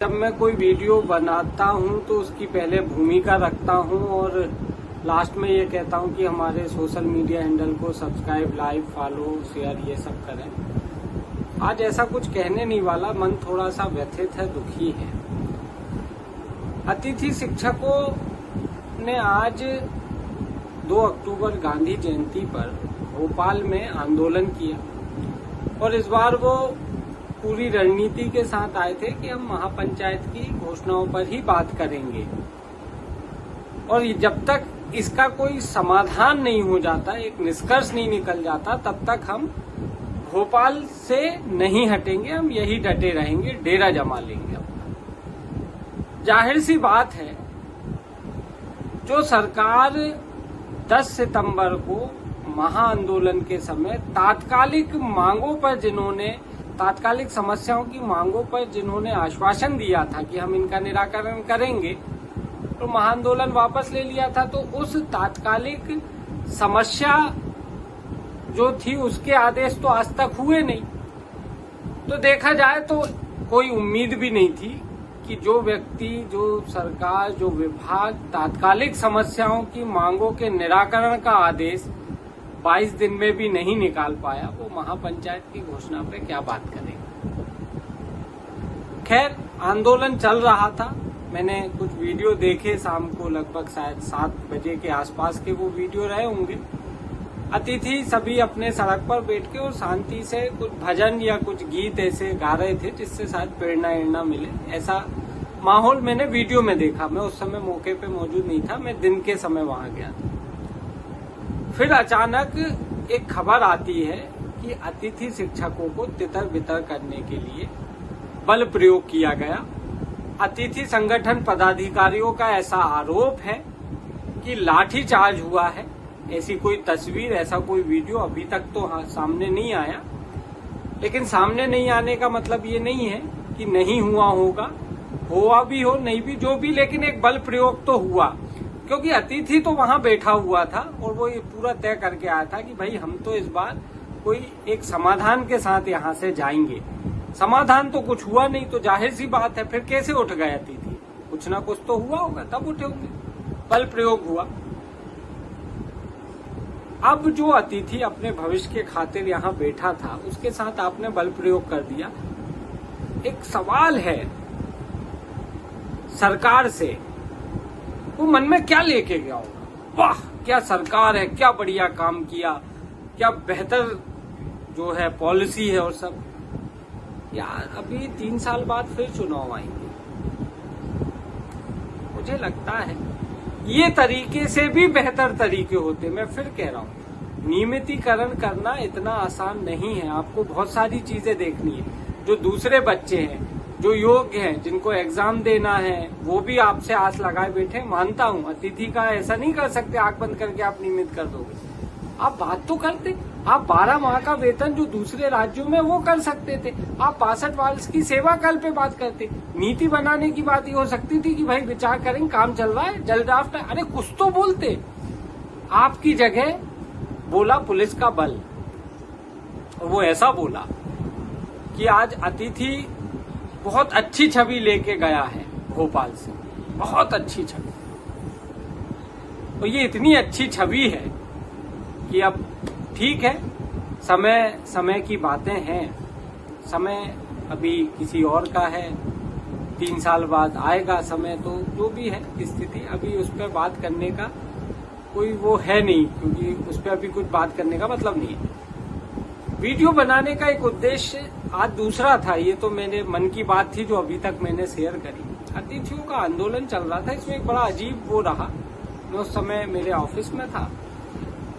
जब मैं कोई वीडियो बनाता हूं तो उसकी पहले भूमिका रखता हूं और लास्ट में ये कहता हूं कि हमारे सोशल मीडिया हैंडल को सब्सक्राइब, लाइक, फॉलो, शेयर ये सब करें। आज ऐसा कुछ कहने नहीं वाला, मन थोड़ा सा व्यथित है, दुखी है। अतिथि शिक्षकों ने आज 2 अक्टूबर गांधी जयंती पर भोपाल में आंदोलन किया और इस बार वो पूरी रणनीति के साथ आए थे कि हम महापंचायत की घोषणाओं पर ही बात करेंगे और जब तक इसका कोई समाधान नहीं हो जाता, एक निष्कर्ष नहीं निकल जाता, तब तक हम भोपाल से नहीं हटेंगे, हम यही डटे रहेंगे, डेरा जमा लेंगे अपना। जाहिर सी बात है, जो सरकार 10 सितंबर को महाआंदोलन के समय तात्कालिक समस्याओं की मांगों पर जिन्होंने आश्वासन दिया था कि हम इनका निराकरण करेंगे, तो महाआंदोलन वापस ले लिया था, तो उस तात्कालिक समस्या जो थी उसके आदेश तो आज तक हुए नहीं। तो देखा जाए तो कोई उम्मीद भी नहीं थी कि जो व्यक्ति, जो सरकार, जो विभाग तात्कालिक समस्याओं की मांगों के निराकरण का आदेश 22 दिन में भी नहीं निकाल पाया, वो महापंचायत की घोषणा पे क्या बात करेगा। खैर, आंदोलन चल रहा था। मैंने कुछ वीडियो देखे शाम को, लगभग शायद 7 बजे के आसपास के वो वीडियो रहे होंगे। अतिथि सभी अपने सड़क पर बैठ के और शांति से कुछ भजन या कुछ गीत ऐसे गा रहे थे जिससे शायद प्रेरणा मिले, ऐसा माहौल मैंने वीडियो में देखा। मैं उस समय मौके पे मौजूद नहीं था, मैं दिन के समय वहां गया था। फिर अचानक एक खबर आती है कि अतिथि शिक्षकों को तितर बितर करने के लिए बल प्रयोग किया गया। अतिथि संगठन पदाधिकारियों का ऐसा आरोप है कि लाठीचार्ज हुआ है। ऐसी कोई तस्वीर, ऐसा कोई वीडियो अभी तक तो सामने नहीं आया, लेकिन सामने नहीं आने का मतलब ये नहीं है कि नहीं हुआ होगा, हुआ भी हो, नहीं भी, जो भी, लेकिन एक बल प्रयोग तो हुआ, क्योंकि अतिथि तो वहां बैठा हुआ था और वो ये पूरा तय करके आया था कि भाई हम तो इस बार कोई एक समाधान के साथ यहाँ से जाएंगे। समाधान तो कुछ हुआ नहीं, तो जाहिर सी बात है फिर कैसे उठ गए अतिथि? कुछ ना कुछ तो हुआ होगा, तब उठे होंगे। बल प्रयोग हुआ। अब जो अतिथि अपने भविष्य के खातिर यहाँ बैठा था, उसके साथ आपने बल प्रयोग कर दिया। एक सवाल है सरकार से, वो मन में क्या लेके गया होगा? वाह, क्या सरकार है, क्या बढ़िया काम किया, क्या बेहतर जो है पॉलिसी है और सब। यार, अभी 3 साल बाद फिर चुनाव आएंगे। मुझे लगता है ये तरीके से भी बेहतर तरीके होते। मैं फिर कह रहा हूँ, नियमितीकरण करना इतना आसान नहीं है। आपको बहुत सारी चीजें देखनी है। जो दूसरे बच्चे हैं, जो योग्य हैं, जिनको एग्जाम देना है, वो भी आपसे आस लगाए बैठे। मानता हूं, अतिथि का ऐसा नहीं कर सकते, आंख बंद करके आप नियमित कर दोगे। आप बात तो करते। आप 12 माह का वेतन जो दूसरे राज्यों में वो कर सकते थे। आप 65 वर्ष की सेवा काल पे बात करते। नीति बनाने की बात ये हो सकती थी कि भाई विचार करेंगे, काम चल रहा है, जल ड्राफ्ट है, अरे कुछ तो बोलते। आपकी जगह बोला पुलिस का बल, और वो ऐसा बोला कि आज अतिथि बहुत अच्छी छवि लेके गया है भोपाल से, बहुत अच्छी छवि। और ये इतनी अच्छी छवि है कि अब ठीक है, समय की बातें हैं। समय अभी किसी और का है, 3 साल बाद आएगा समय, तो जो भी है स्थिति, अभी उस पर बात करने का कोई वो है नहीं, क्योंकि उस पर अभी कुछ बात करने का मतलब नहीं है। वीडियो बनाने का एक उद्देश्य आज दूसरा था। ये तो मेरे मन की बात थी जो अभी तक मैंने शेयर करी। अतिथियों का आंदोलन चल रहा था, इसमें एक बड़ा अजीब वो रहा। मैं उस समय मेरे ऑफिस में था,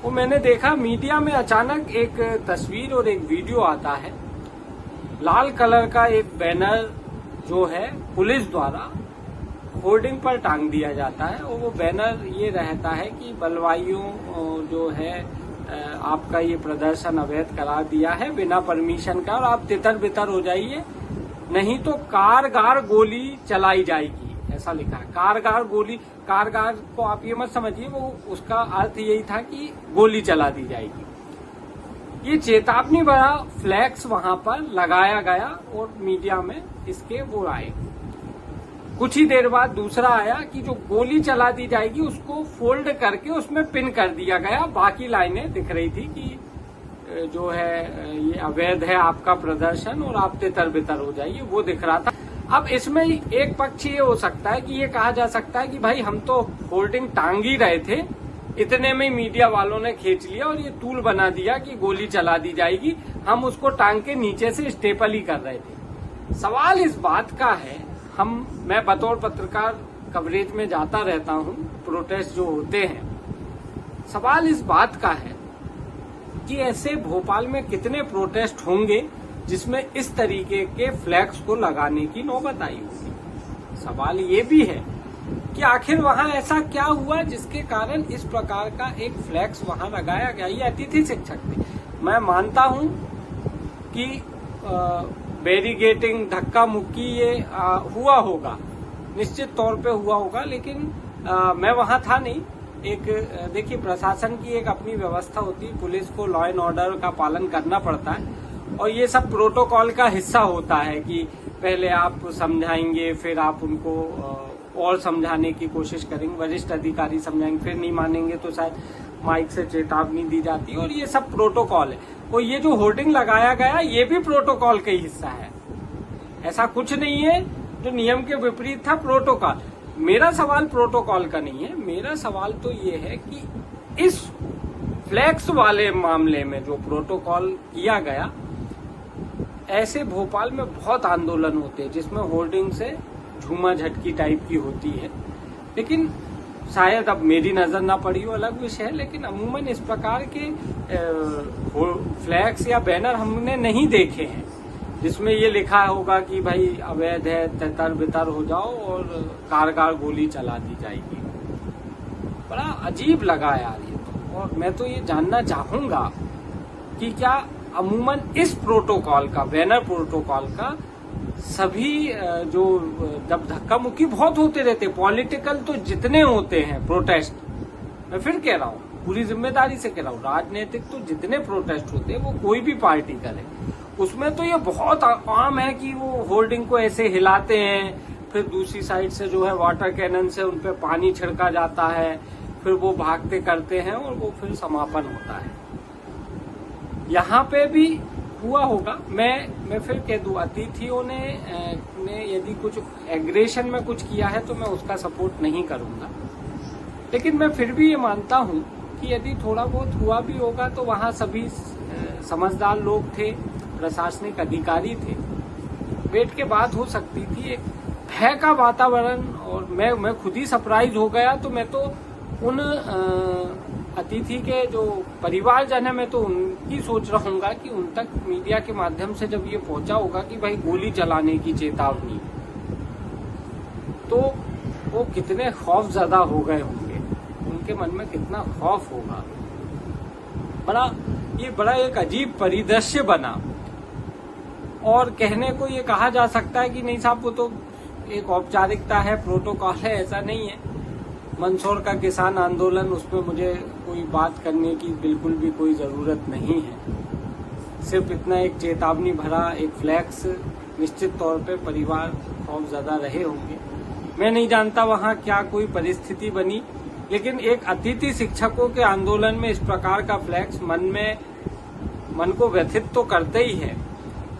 वो मैंने देखा मीडिया में अचानक एक तस्वीर और एक वीडियो आता है। लाल कलर का एक बैनर जो है पुलिस द्वारा होर्डिंग पर टांग दिया जाता है, और वो बैनर ये रहता है कि बलवाइयों जो है आपका ये प्रदर्शन अवैध करार दिया है बिना परमिशन का, और आप तितर बितर हो जाइए, नहीं तो कारगार गोली चलाई जाएगी, ऐसा लिखा है। कारगार गोली, कारगार को आप ये मत समझिए, वो उसका अर्थ यही था कि गोली चला दी जाएगी। ये चेतावनी भरा फ्लैक्स वहां पर लगाया गया और मीडिया में इसके वो आए। कुछ ही देर बाद दूसरा आया कि जो गोली चला दी जाएगी उसको फोल्ड करके उसमें पिन कर दिया गया। बाकी लाइनें दिख रही थी कि जो है ये अवैध है आपका प्रदर्शन और आप तितर बितर हो जाइए, वो दिख रहा था। अब इसमें एक पक्ष ये हो सकता है कि ये कहा जा सकता है कि भाई हम तो होर्डिंग टांग ही रहे थे, इतने में मीडिया वालों ने खींच लिया और ये टूल बना दिया कि गोली चला दी जाएगी, हम उसको टांग के नीचे से स्टेपल ही कर रहे थे। सवाल इस बात का है, मैं बतौर पत्रकार कवरेज में जाता रहता हूं, प्रोटेस्ट जो होते हैं, सवाल इस बात का है कि ऐसे भोपाल में कितने प्रोटेस्ट होंगे जिसमें इस तरीके के फ्लैग्स को लगाने की नौबत आई होगी। सवाल ये भी है कि आखिर वहां ऐसा क्या हुआ जिसके कारण इस प्रकार का एक फ्लैक्स वहां लगाया गया। ये अतिथि शिक्षक थे। मैं मानता हूं कि बैरिगेटिंग, धक्का मुक्की ये हुआ होगा, निश्चित तौर पे हुआ होगा, लेकिन मैं वहां था नहीं। एक देखिए, प्रशासन की एक अपनी व्यवस्था होती है, पुलिस को लॉ एंड ऑर्डर का पालन करना पड़ता है और ये सब प्रोटोकॉल का हिस्सा होता है कि पहले आप समझाएंगे, फिर आप उनको और समझाने की कोशिश करेंगे, वरिष्ठ अधिकारी समझाएंगे, फिर नहीं मानेंगे तो शायद माइक से चेतावनी दी जाती है और ये सब प्रोटोकॉल है। और ये जो होर्डिंग लगाया गया ये भी प्रोटोकॉल का ही हिस्सा है, ऐसा कुछ नहीं है जो नियम के विपरीत था। प्रोटोकॉल, मेरा सवाल प्रोटोकॉल का नहीं है, मेरा सवाल तो ये है कि इस फ्लैक्स वाले मामले में जो प्रोटोकॉल किया गया, ऐसे भोपाल में बहुत आंदोलन होते हैं जिसमें होर्डिंग से झूमा झटकी टाइप की होती है, लेकिन शायद अब मेरी नजर ना पड़ी हो, अलग विषय है। लेकिन अमूमन इस प्रकार के फ्लैग्स या बैनर हमने नहीं देखे हैं जिसमें ये लिखा होगा कि भाई अवैध है, तितर बितर हो जाओ और कारगर गोली चला दी जाएगी। बड़ा अजीब लगा यार ये तो। और मैं तो ये जानना चाहूंगा कि क्या अमूमन इस प्रोटोकॉल का, बैनर प्रोटोकॉल का, सभी जो जब धक्का मुक्की बहुत होते रहते, पॉलिटिकल तो जितने होते हैं प्रोटेस्ट, मैं फिर कह रहा हूँ, पूरी जिम्मेदारी से कह रहा हूँ, राजनीतिक तो जितने प्रोटेस्ट होते हैं वो कोई भी पार्टी करे, उसमें तो ये बहुत आम है कि वो होर्डिंग को ऐसे हिलाते हैं, फिर दूसरी साइड से जो है वाटर कैनन से उन पे पानी छिड़का जाता है, फिर वो भागते करते हैं और वो फिर समापन होता है। यहाँ पे भी हुआ होगा। मैं फिर कह दूं, अतिथियों ने यदि कुछ एग्रेशन में कुछ किया है तो मैं उसका सपोर्ट नहीं करूंगा, लेकिन मैं फिर भी ये मानता हूं कि यदि थोड़ा बहुत हुआ भी होगा तो वहां सभी समझदार लोग थे, प्रशासनिक अधिकारी थे, बैठ के बात हो सकती थी। एक भय का वातावरण, और मैं खुद ही सरप्राइज हो गया। तो मैं तो उन अतिथि के जो परिवारजन है, मैं तो उनकी सोच रहूंगा कि उन तक मीडिया के माध्यम से जब ये पहुंचा होगा कि भाई गोली चलाने की चेतावनी, तो वो कितने खौफजदा हो गए होंगे, उनके मन में कितना खौफ होगा। बड़ा एक अजीब परिदृश्य बना। और कहने को ये कहा जा सकता है कि नहीं साहब, वो तो एक औपचारिकता है, प्रोटोकॉल है, ऐसा नहीं है। मंदसौर का किसान आंदोलन, उसमें मुझे कोई बात करने की बिल्कुल भी कोई जरूरत नहीं है। सिर्फ इतना एक चेतावनी भरा एक फ्लैक्स, निश्चित तौर पे परिवार खौफजदा रहे होंगे। मैं नहीं जानता वहां क्या कोई परिस्थिति बनी, लेकिन एक अतिथि शिक्षकों के आंदोलन में इस प्रकार का फ्लैक्स मन को व्यथित तो करते ही है,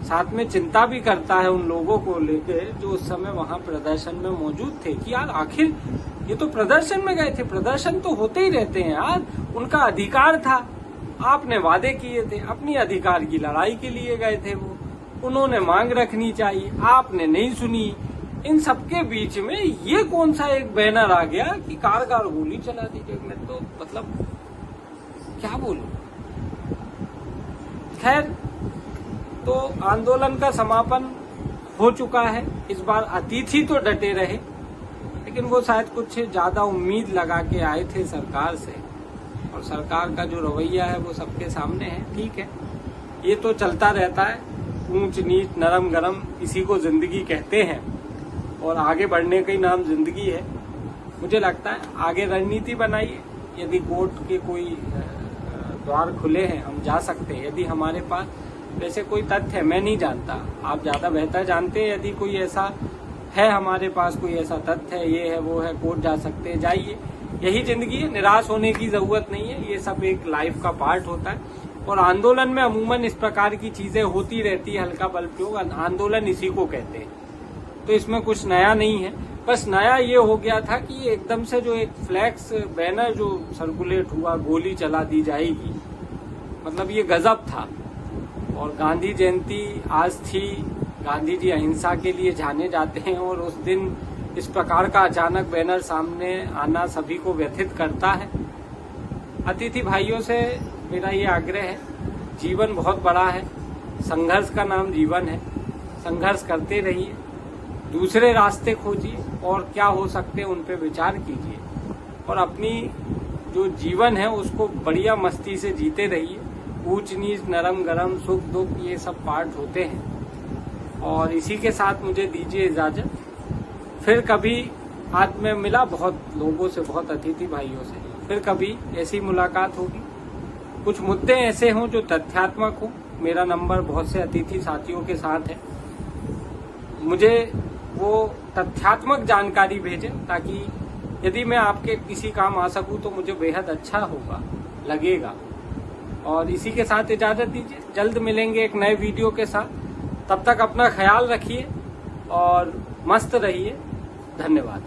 साथ में चिंता भी करता है उन लोगों को लेकर जो उस समय वहां प्रदर्शन में मौजूद थे कि यार आखिर ये तो प्रदर्शन में गए थे, प्रदर्शन तो होते ही रहते हैं यार, उनका अधिकार था, आपने वादे किए थे, अपनी अधिकार की लड़ाई के लिए गए थे वो, उन्होंने मांग रखनी चाहिए, आपने नहीं सुनी। इन सबके बीच में ये कौन सा एक बैनर आ गया कि कारगर गोली चला दीजिए। मैं तो मतलब क्या बोलूं। खैर, तो आंदोलन का समापन हो चुका है। इस बार अतिथि तो डटे रहे, लेकिन वो शायद कुछ ज्यादा उम्मीद लगा के आए थे सरकार से, और सरकार का जो रवैया है वो सबके सामने है। ठीक है, ये तो चलता रहता है, ऊंच नीच, नरम गरम, इसी को जिंदगी कहते हैं, और आगे बढ़ने का ही नाम जिंदगी है। मुझे लगता है आगे रणनीति बनाइए। यदि कोर्ट के कोई द्वार खुले हैं, हम जा सकते हैं। यदि हमारे पास वैसे कोई तथ्य है, मैं नहीं जानता, आप ज्यादा बेहतर जानते हैं, यदि कोई ऐसा है हमारे पास कोई ऐसा तथ्य है, ये है वो है, कोर्ट जा सकते हैं, जाइए, यही जिंदगी है, निराश होने की जरूरत नहीं है, ये सब एक लाइफ का पार्ट होता है। और आंदोलन में अमूमन इस प्रकार की चीजें होती रहती है, हल्का बल प्रयोग, आंदोलन इसी को कहते हैं, तो इसमें कुछ नया नहीं है। बस नया ये हो गया था कि एकदम से जो एक फ्लैक्स बैनर जो सर्कुलेट हुआ, गोली चला दी जाएगी, मतलब ये गजब था। और गांधी जयंती आज थी, गांधी जी अहिंसा के लिए जाने जाते हैं, और उस दिन इस प्रकार का अचानक बैनर सामने आना सभी को व्यथित करता है। अतिथि भाइयों से मेरा ये आग्रह है, जीवन बहुत बड़ा है, संघर्ष का नाम जीवन है, संघर्ष करते रहिए, दूसरे रास्ते खोजिए और क्या हो सकते हैं उन पे विचार कीजिए, और अपनी जो जीवन है उसको बढ़िया मस्ती से जीते रहिए। ऊंच नीच, नरम गरम, सुख दुख, ये सब पार्ट होते हैं। और इसी के साथ मुझे दीजिए इजाजत। फिर कभी आज मैं मिला बहुत लोगों से, बहुत अतिथि भाइयों से, फिर कभी ऐसी मुलाकात होगी, कुछ मुद्दे ऐसे हों जो तथ्यात्मक हो। मेरा नंबर बहुत से अतिथि साथियों के साथ है, मुझे वो तथ्यात्मक जानकारी भेजें, ताकि यदि मैं आपके किसी काम आ सकूं तो मुझे बेहद अच्छा होगा, लगेगा। और इसी के साथ इजाजत दीजिए, जल्द मिलेंगे एक नए वीडियो के साथ। तब तक अपना ख्याल रखिए और मस्त रहिए। धन्यवाद।